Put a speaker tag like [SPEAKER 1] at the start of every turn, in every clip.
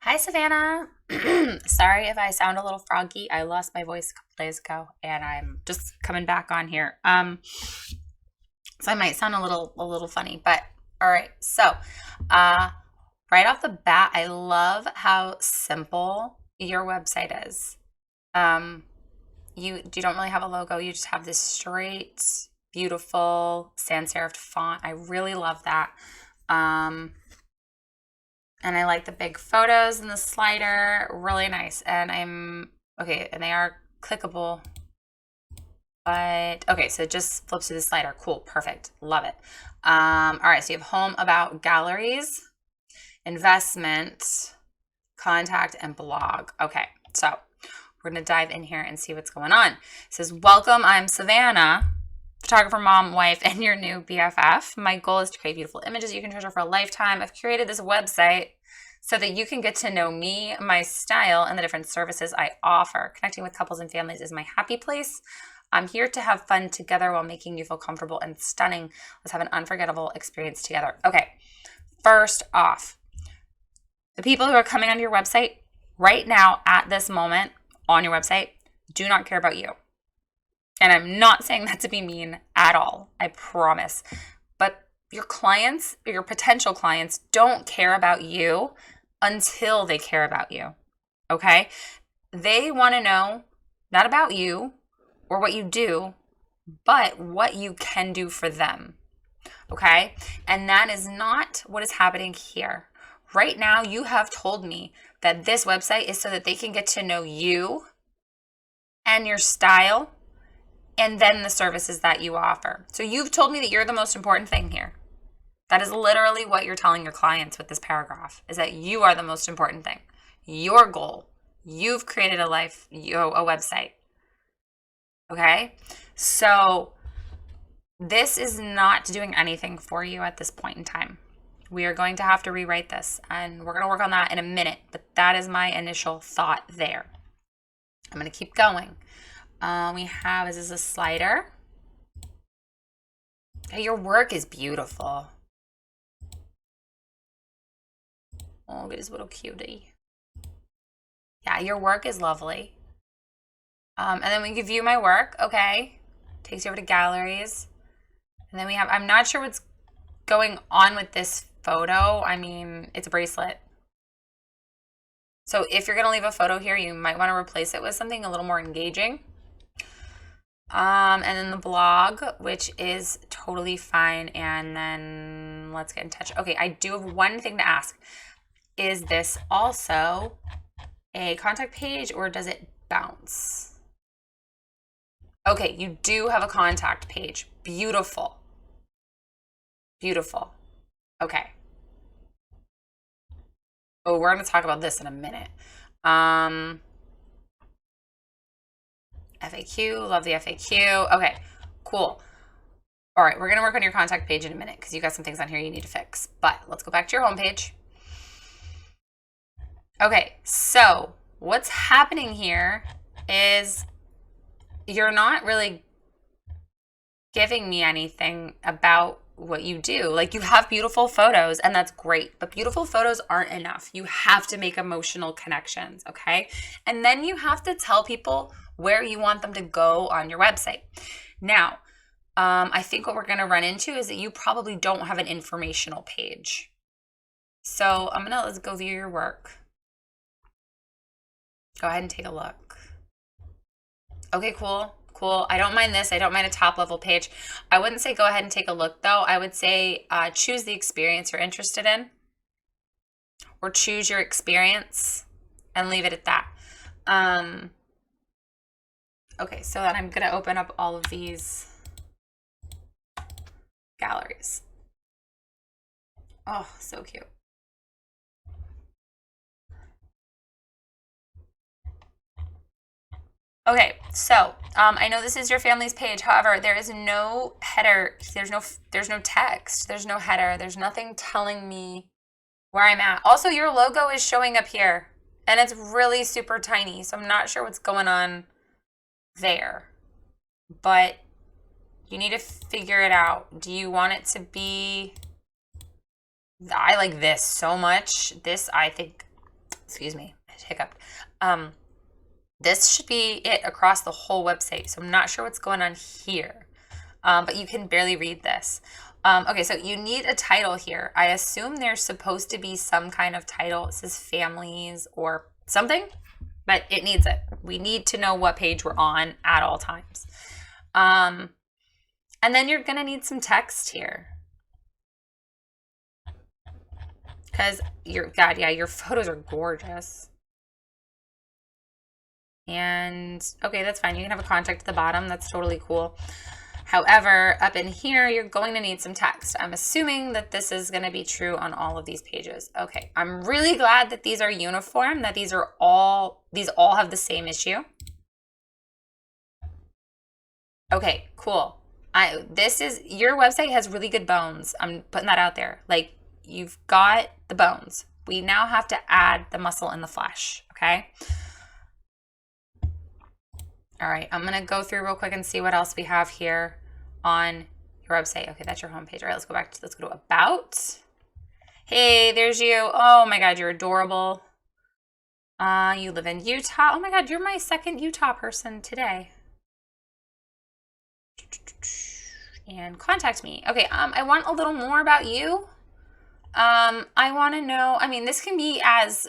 [SPEAKER 1] Hi, Savannah. Sorry if I sound a little froggy. I lost my voice a couple days ago, and I'm just coming back on here. So I might sound a little funny, but all right. So, uh, right off the bat, I love how simple your website is. Um, you don't really have a logo. You just have this straight, beautiful sans serif font. I really love that. Um, and I like the big photos and the slider, really nice. And I'm okay, and they are clickable, but okay, so it just flips to the slider. Cool, perfect, love it. All right, so you have home, about, galleries, investment, contact, and blog. Okay, so we're gonna dive in here and see what's going on. It says, welcome, I'm Savannah, photographer, mom, wife, and your new BFF. My goal is to create beautiful images you can treasure for a lifetime. I've curated this website so that you can get to know me, my style, and the different services I offer. Connecting with couples and families is my happy place. I'm here to have fun together while making you feel comfortable and stunning. Let's have an unforgettable experience together. Okay, first off, the people who are coming onto your website right now at this moment on your website do not care about you. And I'm not saying that to be mean at all, I promise. But your clients, your potential clients, don't care about you until they care about you. Okay? They want to know not about you or what you do, but what you can do for them. Okay? And that is not what is happening here. Right now, you have told me that this website is so that they can get to know you and your style and then the services that you offer. So you've told me that you're the most important thing here. That is literally what you're telling your clients with this paragraph, is that you are the most important thing. Your goal. You've created a website. Okay? So this is not doing anything for you at this point in time. We are going to have to rewrite this, and we're going to work on that in a minute, but that is my initial thought there. I'm going to keep going. We have, is this a slider? Hey, your work is beautiful. Oh, look at this little cutie. Yeah, your work is lovely. And then we can view my work. Okay. Takes you over to galleries. And then we have, I'm not sure what's going on with this photo. I mean, it's a bracelet. So if you're going to leave a photo here, you might want to replace it with something a little more engaging. And then the blog, which is totally fine. And then let's get in touch. Okay, I do have one thing to ask. Is this also a contact page or does it bounce? Okay, you do have a contact page. Beautiful. Beautiful. Okay. Oh, we're going to talk about this in a minute. FAQ, love the FAQ. Okay, cool. All right, we're going to work on your contact page in a minute because you got some things on here you need to fix. But let's go back to your homepage. Okay, so what's happening here is you're not really giving me anything about what you do. Like, you have beautiful photos and that's great, but beautiful photos aren't enough. You have to make emotional connections, okay? And then you have to tell people where you want them to go on your website. Now, I think what we're going to run into is that you probably don't have an informational page. So let's go view your work. Go ahead and take a look. Okay, cool. Cool. I don't mind this. I don't mind a top level page. I wouldn't say go ahead and take a look though. I would say choose the experience you're interested in, or choose your experience and leave it at that. Okay, so then I'm going to open up all of these galleries. Oh, so cute. Okay, so I know this is your family's page. However, there is no header. There's no text. There's no header. There's nothing telling me where I'm at. Also, your logo is showing up here, and it's really super tiny. So I'm not sure what's going on there, but you need to figure it out. Do you want it to be? I like this so much. This, I think Excuse me, I hiccuped. This should be it across the whole website. So I'm not sure what's going on here, but you can barely read this. Okay, so you need a title here. I assume there's supposed to be some kind of title. It says families or something, but it needs it. We need to know what page we're on at all times. And then you're going to need some text here. Because your photos are gorgeous. And okay, that's fine. You can have a contact at the bottom. That's totally cool. However, up in here, you're going to need some text. I'm assuming that this is going to be true on all of these pages. Okay, I'm really glad that these are uniform, that these all have the same issue. Okay, cool. Your website has really good bones. I'm putting that out there. Like, you've got the bones. We now have to add the muscle and the flesh, okay? All right, I'm gonna go through real quick and see what else we have here on your website. Okay, that's your homepage. All right, let's go to about. Hey, there's you. Oh my God, you're adorable. You live in Utah. Oh my God, you're my second Utah person today. And contact me. Okay, I want a little more about you. I want to know, I mean, this can be as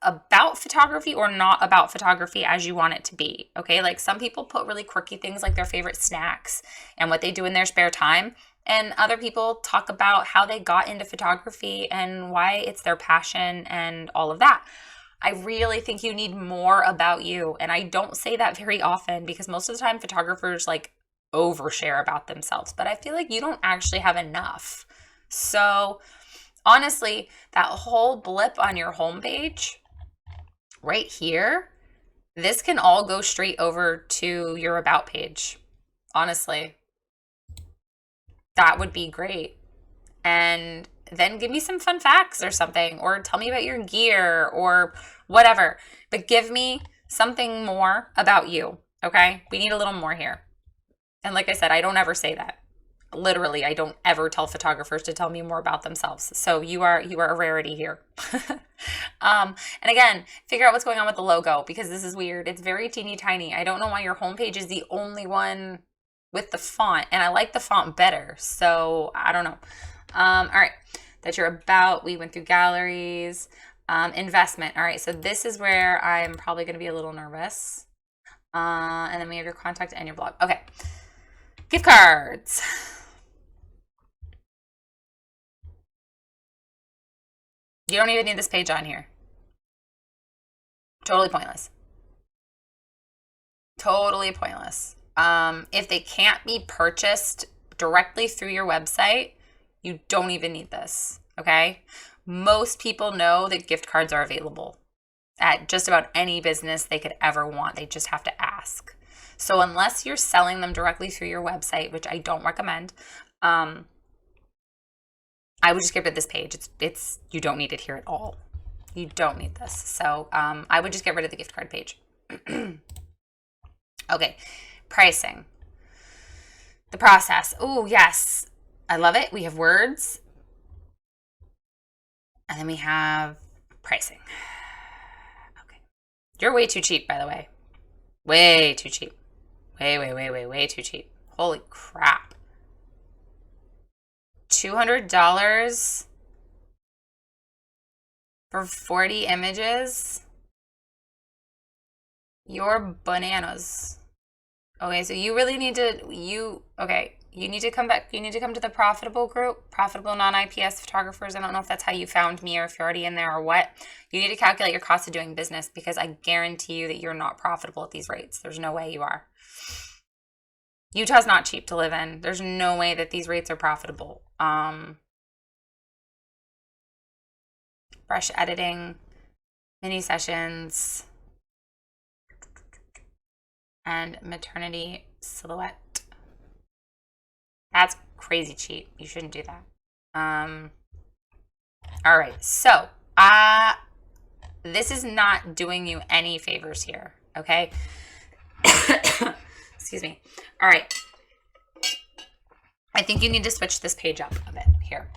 [SPEAKER 1] about photography or not about photography as you want it to be. Okay, like some people put really quirky things like their favorite snacks and what they do in their spare time. And other people talk about how they got into photography and why it's their passion and all of that. I really think you need more about you. And I don't say that very often because most of the time photographers like overshare about themselves, but I feel like you don't actually have enough. So honestly, that whole blip on your homepage right here, this can all go straight over to your about page. Honestly, that would be great. And then give me some fun facts or something, or tell me about your gear or whatever, but give me something more about you. Okay, we need a little more here. And like I said, I don't ever say that. Literally, I don't ever tell photographers to tell me more about themselves. So you are a rarity here. And again, figure out what's going on with the logo because this is weird. It's very teeny tiny. I don't know why your homepage is the only one with the font, and I like the font better. So I don't know. All right, that's your about. We went through galleries, investment. All right, so this is where I'm probably going to be a little nervous. And then we have your contact and your blog. Okay, gift cards. You don't even need this page on here. Totally pointless. Totally pointless. If they can't be purchased directly through your website, you don't even need this, okay? Most people know that gift cards are available at just about any business they could ever want. They just have to ask. So unless you're selling them directly through your website, which I don't recommend, I would just get rid of this page. It's you don't need it here at all. You don't need this. So I would just get rid of the gift card page. Okay, pricing. The process. Oh, yes. I love it. We have words. And then we have pricing. Okay. You're way too cheap, by the way. Way too cheap. Way too cheap. Holy crap. $200 for 40 images? You're bananas. Okay, so you really need to, you need to come back. You need to come to the profitable group, profitable non-IPS photographers. I don't know if that's how you found me or if you're already in there or what. You need to calculate your cost of doing business because I guarantee you that you're not profitable at these rates. There's no way you are. Utah's not cheap to live in. There's no way that these rates are profitable. Brush editing, mini sessions, and maternity silhouette. That's crazy cheap. You shouldn't do that. All right, so this is not doing you any favors here, okay? Excuse me. All right. I think you need to switch this page up a bit here.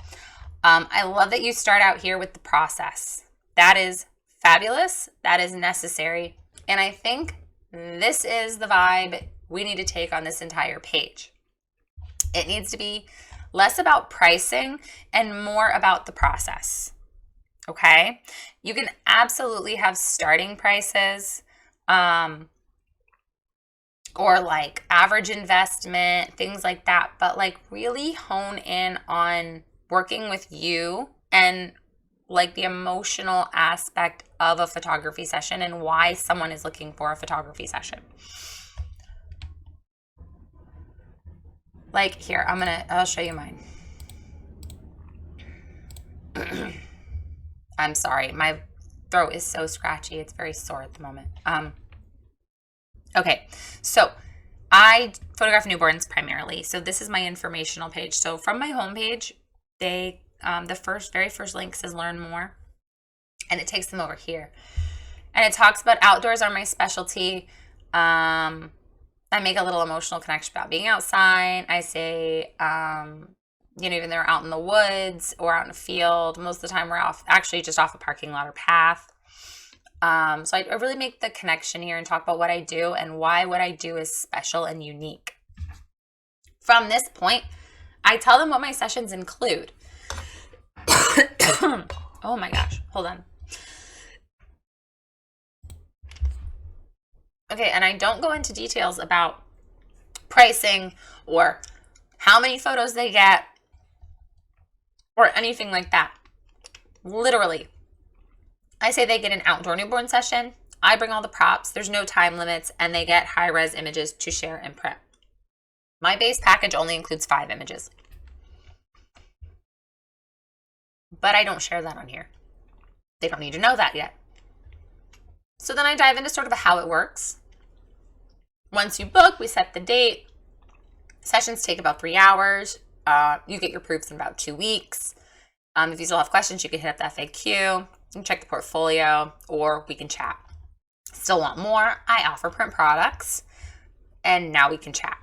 [SPEAKER 1] I love that you start out here with the process. That is fabulous. That is necessary. And I think this is the vibe we need to take on this entire page. It needs to be less about pricing and more about the process. Okay? You can absolutely have starting prices, or like average investment, things like that, but like really hone in on working with you and like the emotional aspect of a photography session and why someone is looking for a photography session. Like here, I'll show you mine. I'm sorry, my throat is so scratchy. It's very sore at the moment. Okay, so I photograph newborns primarily. So this is my informational page. So from my homepage, the very first link says learn more, and it takes them over here. And it talks about outdoors are my specialty. I make a little emotional connection about being outside. I say, even they're out in the woods or out in a field. Most of the time we're just off a parking lot or path. So I really make the connection here and talk about what I do and why what I do is special and unique. From this point, I tell them what my sessions include. Oh my gosh, hold on. Okay, and I don't go into details about pricing or how many photos they get or anything like that. Literally, I say they get an outdoor newborn session. I bring all the props. There's no time limits, and they get high-res images to share and print. My base package only includes 5 images. But I don't share that on here. They don't need to know that yet. So then I dive into sort of how it works. Once you book, we set the date. Sessions take about 3 hours. You get your proofs in about 2 weeks. If you still have questions, you can hit up the FAQ. You can check the portfolio, or we can chat. Still want more? I offer print products, and now we can chat.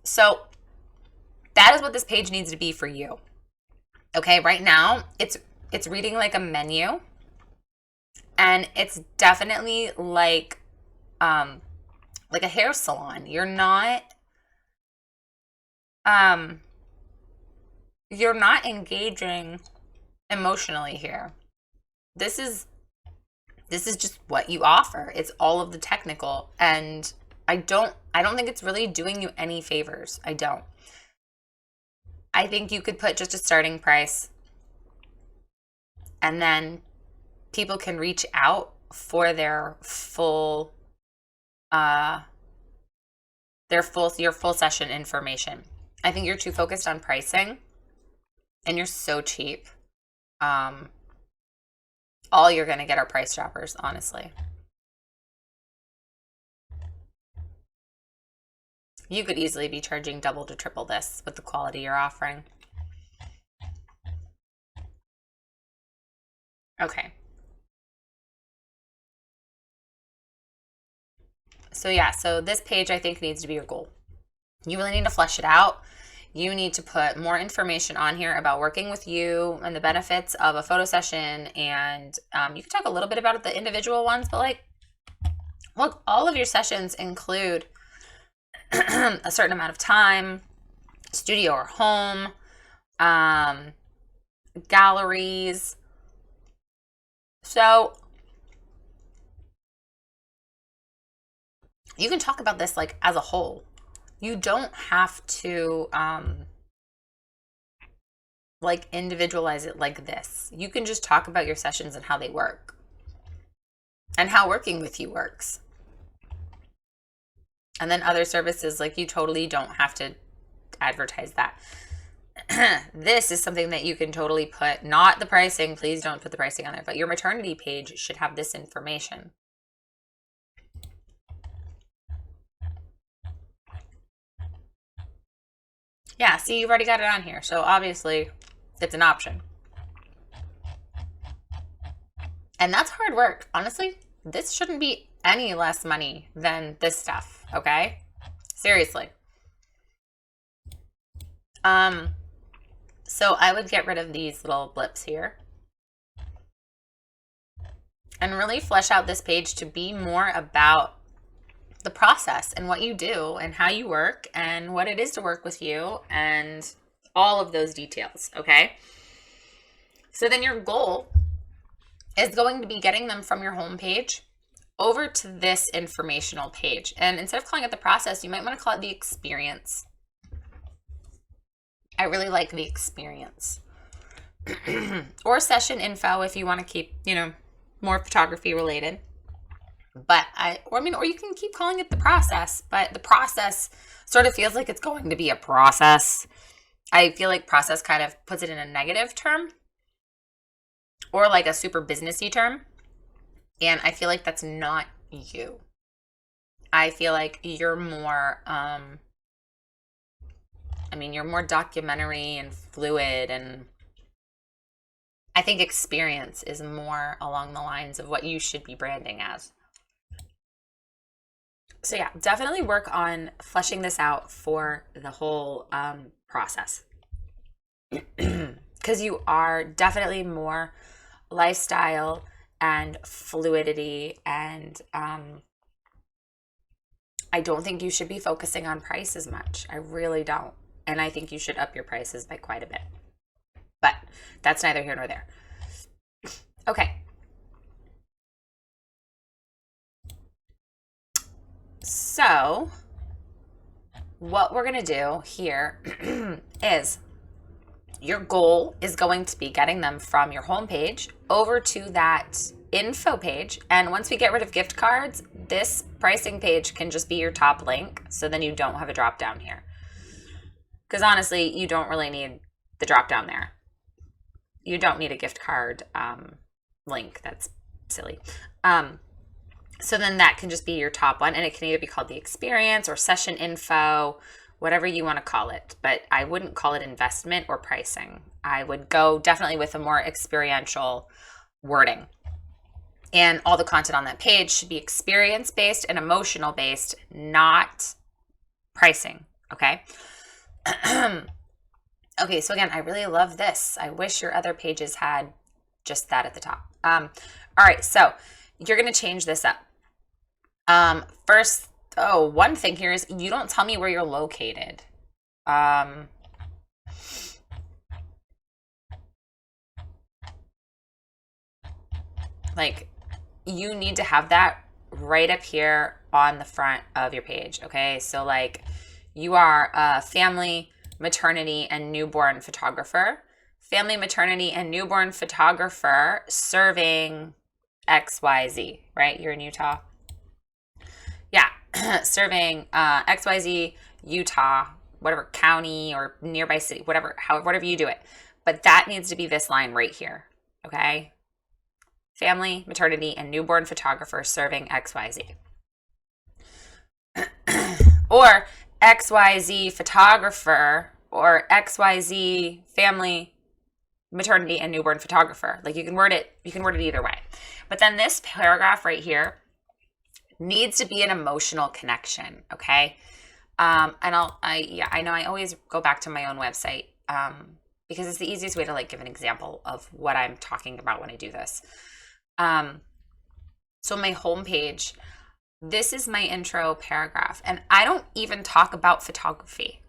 [SPEAKER 1] So that is what this page needs to be for you. Okay, right now it's reading like a menu, and it's definitely like a hair salon. You're not engaging emotionally here. This is just what you offer. It's all of the technical, and I don't think it's really doing you any favors. I don't. I think you could put just a starting price, and then people can reach out for your full session information. I think you're too focused on pricing, and you're so cheap. All you're going to get are price droppers, honestly. You could easily be charging double to triple this with the quality you're offering. Okay. So yeah, so this page I think needs to be your goal. You really need to flesh it out. You need to put more information on here about working with you and the benefits of a photo session. And you can talk a little bit about the individual ones, but look, all of your sessions include a certain amount of time, studio or home, galleries. So you can talk about this as a whole. You don't have to individualize it like this. You can just talk about your sessions and how they work and how working with you works. And then other services, you totally don't have to advertise that. This is something that you can totally put, not the pricing. Please don't put the pricing on there, but your maternity page should have this information. Yeah, see, you've already got it on here. So obviously it's an option. And that's hard work. Honestly, this shouldn't be any less money than this stuff, okay? Seriously. So I would get rid of these little blips here. and really flesh out this page to be more about the process and what you do and how you work and what it is to work with you and all of those details, okay? So then your goal is going to be getting them from your home page over to this informational page. And instead of calling it the process, you might want to call it the experience. I really like the experience. Or session info if you want to keep, more photography related. But or you can keep calling it the process, but the process sort of feels like it's going to be a process. I feel like process kind of puts it in a negative term or like a super businessy term. And I feel like that's not you. I feel like you're more, you're more documentary and fluid, and I think experience is more along the lines of what you should be branding as. So yeah, definitely work on fleshing this out for the whole process. Because you are definitely more lifestyle and fluidity, and I don't think you should be focusing on price as much. I really don't. And I think you should up your prices by quite a bit. But that's neither here nor there. Okay. So what we're going to do here is your goal is going to be getting them from your homepage over to that info page. And once we get rid of gift cards, this pricing page can just be your top link. So then you don't have a drop down here. Because honestly, you don't really need the drop down there. You don't need a gift card link. That's silly. So then that can just be your top one, and it can either be called the experience or session info, whatever you want to call it. But I wouldn't call it investment or pricing. I would go definitely with a more experiential wording. And all the content on that page should be experience-based and emotional-based, not pricing, okay? Okay, so again, I really love this. I wish your other pages had just that at the top. All right, so you're going to change this up. First, one thing here is you don't tell me where you're located. Like, you need to have that right up here on the front of your page, okay? So, like, you are a family, maternity, and newborn photographer. Family, maternity, and newborn photographer serving XYZ, right? You're in Utah. Yeah, serving XYZ, Utah, whatever county or nearby city, whatever you do it. But that needs to be this line right here, okay? Family, maternity, and newborn photographer serving XYZ. Or XYZ photographer or XYZ family, maternity, and newborn photographer. Like you can word it either way. But then this paragraph right here needs to be an emotional connection, okay? And I know I always go back to my own website because it's the easiest way to like give an example of what I'm talking about when I do this. So my homepage, this is my intro paragraph, and I don't even talk about photography.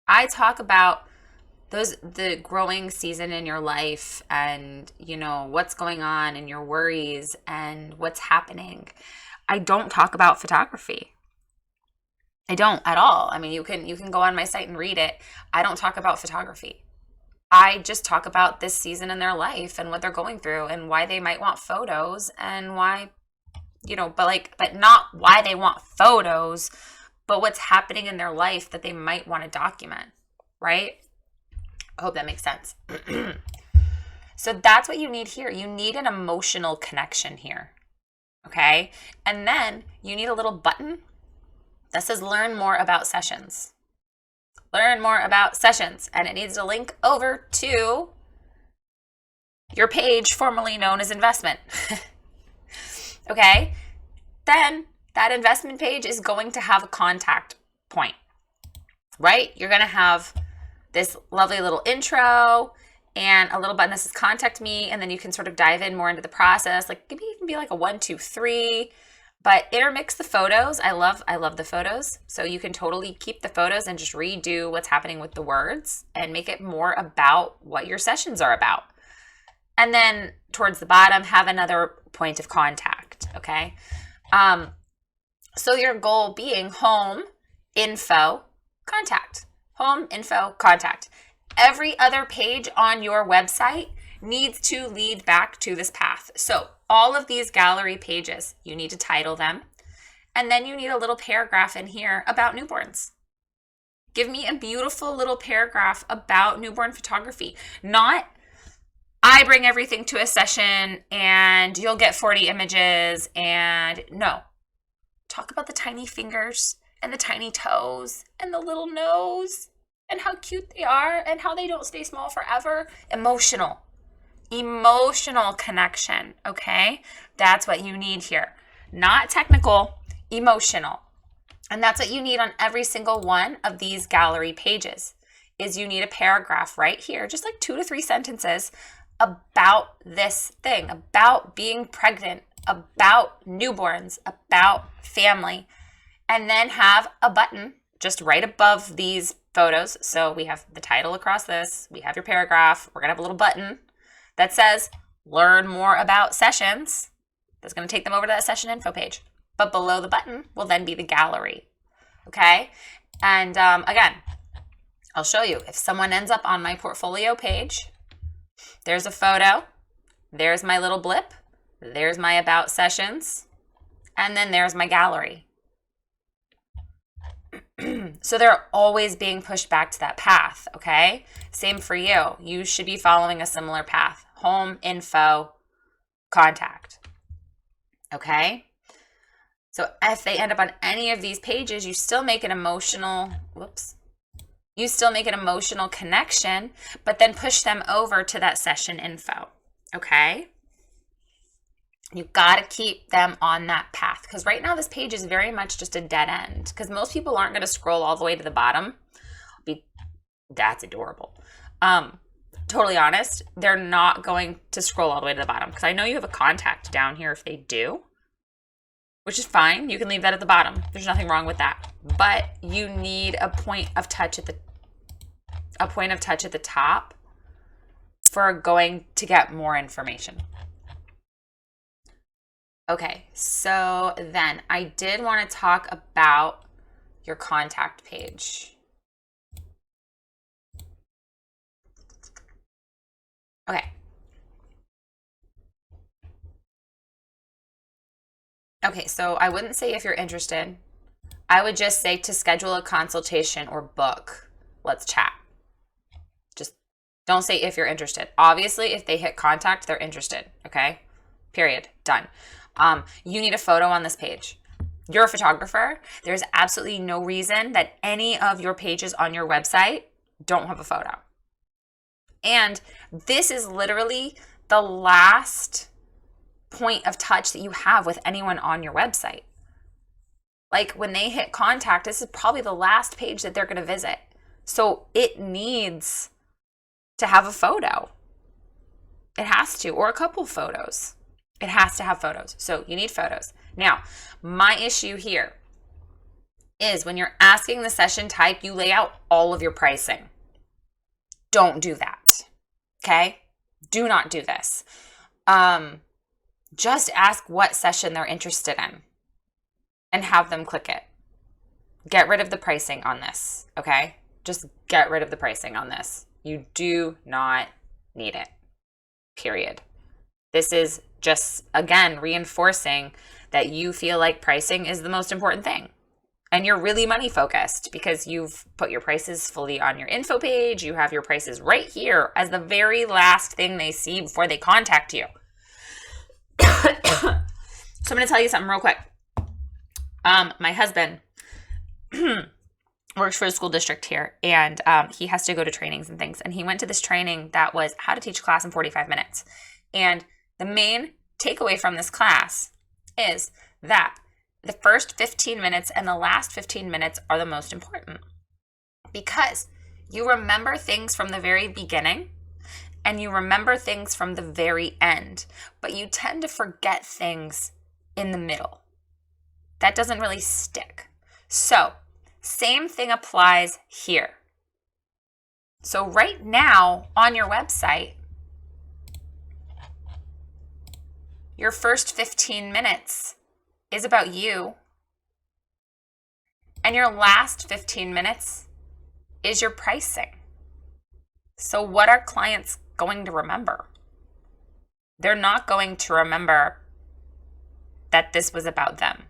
[SPEAKER 1] I talk about the growing season in your life and, what's going on and your worries and what's happening. I don't talk about photography. I don't at all. I mean, you can go on my site and read it. I don't talk about photography. I just talk about this season in their life and what they're going through and why they might want photos and why, but not why they want photos, but what's happening in their life that they might want to document, right? I hope that makes sense. So that's what you need here. You need an emotional connection here, okay? And then you need a little button that says learn more about sessions. Learn more about sessions. And it needs to link over to your page formerly known as investment. Okay? Then that investment page is going to have a contact point, right? You're going to have this lovely little intro and a little button that says contact me, and then you can sort of dive in more into the process. Like maybe even be like a 1, 2, 3, but intermix the photos. I love the photos. So you can totally keep the photos and just redo what's happening with the words and make it more about what your sessions are about. And then towards the bottom, have another point of contact, okay? So your goal being home, info, contact. Home, info, contact. Every other page on your website needs to lead back to this path. So all of these gallery pages, you need to title them. And then you need a little paragraph in here about newborns. Give me a beautiful little paragraph about newborn photography. Not, I bring everything to a session and you'll get 40 images, and no. Talk about the tiny fingers and the tiny toes and the little nose and how cute they are and how they don't stay small forever. Emotional connection, okay? That's what you need here. Not technical, emotional. And that's what you need on every single one of these gallery pages, is you need a paragraph right here, just like 2 to 3 sentences about this thing, about being pregnant, about newborns, about family, and then have a button just right above these photos. So we have the title across this, we have your paragraph, we're gonna have a little button that says learn more about sessions. That's gonna take them over to that session info page. But below the button will then be the gallery, okay? And again, I'll show you. If someone ends up on my portfolio page, there's a photo, there's my little blip, there's my about sessions, and then there's my gallery. So they're always being pushed back to that path, okay? Same for you. You should be following a similar path. Home, info, contact, okay? So if they end up on any of these pages, you still make an emotional, you still make an emotional connection, but then push them over to that session info, okay? You got to keep them on that path, because right now this page is very much just a dead end, because most people aren't going to scroll all the way to the bottom. That's adorable. Totally honest, they're not going to scroll all the way to the bottom, because I know you have a contact down here if they do, which is fine. You can leave that at the bottom. There's nothing wrong with that. But you need a point of touch at the top for going to get more information. Okay, so then I did want to talk about your contact page. Okay. Okay, so I wouldn't say if you're interested. I would just say to schedule a consultation or book. Let's chat. Just don't say if you're interested. Obviously, if they hit contact, they're interested, okay? Period. Done. You need a photo on this page. You're a photographer. There's absolutely no reason that any of your pages on your website don't have a photo. And this is literally the last point of touch that you have with anyone on your website. Like when they hit contact, this is probably the last page that they're going to visit. So it needs to have a photo. It has to, or a couple photos. It has to have photos. So you need photos. Now, my issue here is when you're asking the session type, you lay out all of your pricing. Don't do that. Okay? Do not do this. Just ask what session they're interested in and have them click it. Get rid of the pricing on this. Okay? Just get rid of the pricing on this. You do not need it. Period. This is just, again, reinforcing that you feel like pricing is the most important thing. And you're really money focused because you've put your prices fully on your info page. You have your prices right here as the very last thing they see before they contact you. So I'm going to tell you something real quick. My husband works for a school district here, and he has to go to trainings and things. And he went to this training that was how to teach a class in 45 minutes. And the main takeaway from this class is that the first 15 minutes and the last 15 minutes are the most important, because you remember things from the very beginning and you remember things from the very end, but you tend to forget things in the middle. That doesn't really stick. So, same thing applies here. So right now on your website, your first 15 minutes is about you, and your last 15 minutes is your pricing. So what are clients going to remember? They're not going to remember that this was about them.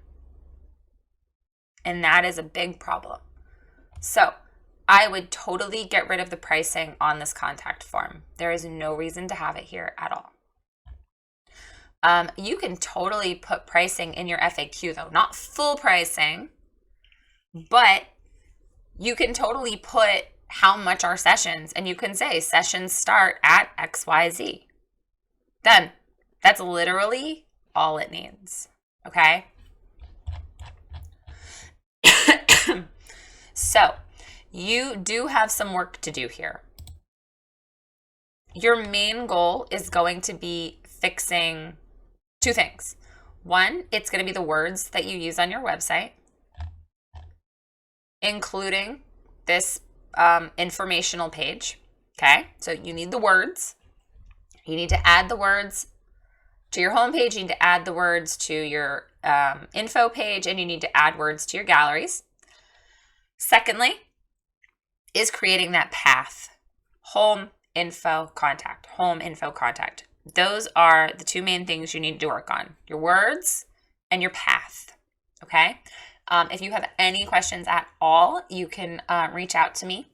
[SPEAKER 1] And that is a big problem. So I would totally get rid of the pricing on this contact form. There is no reason to have it here at all. You can totally put pricing in your FAQ though, not full pricing, but you can totally put how much are sessions, and you can say sessions start at XYZ. Then that's literally all it needs, okay? So you do have some work to do here. Your main goal is going to be fixing two things. One, it's going to be the words that you use on your website, including this informational page. Okay, so you need the words. You need to add the words to your homepage. You need to add the words to your info page, and you need to add words to your galleries. Secondly, is creating that path. Home, info, contact. Home, info, contact. Those are the two main things you need to work on. Your words and your path. Okay? If you have any questions at all, you can reach out to me.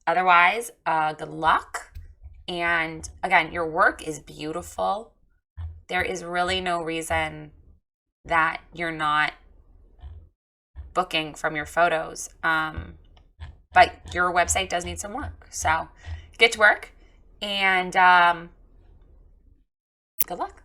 [SPEAKER 1] Otherwise, good luck. And again, your work is beautiful. There is really no reason that you're not booking from your photos. But your website does need some work. So get to work, and good luck.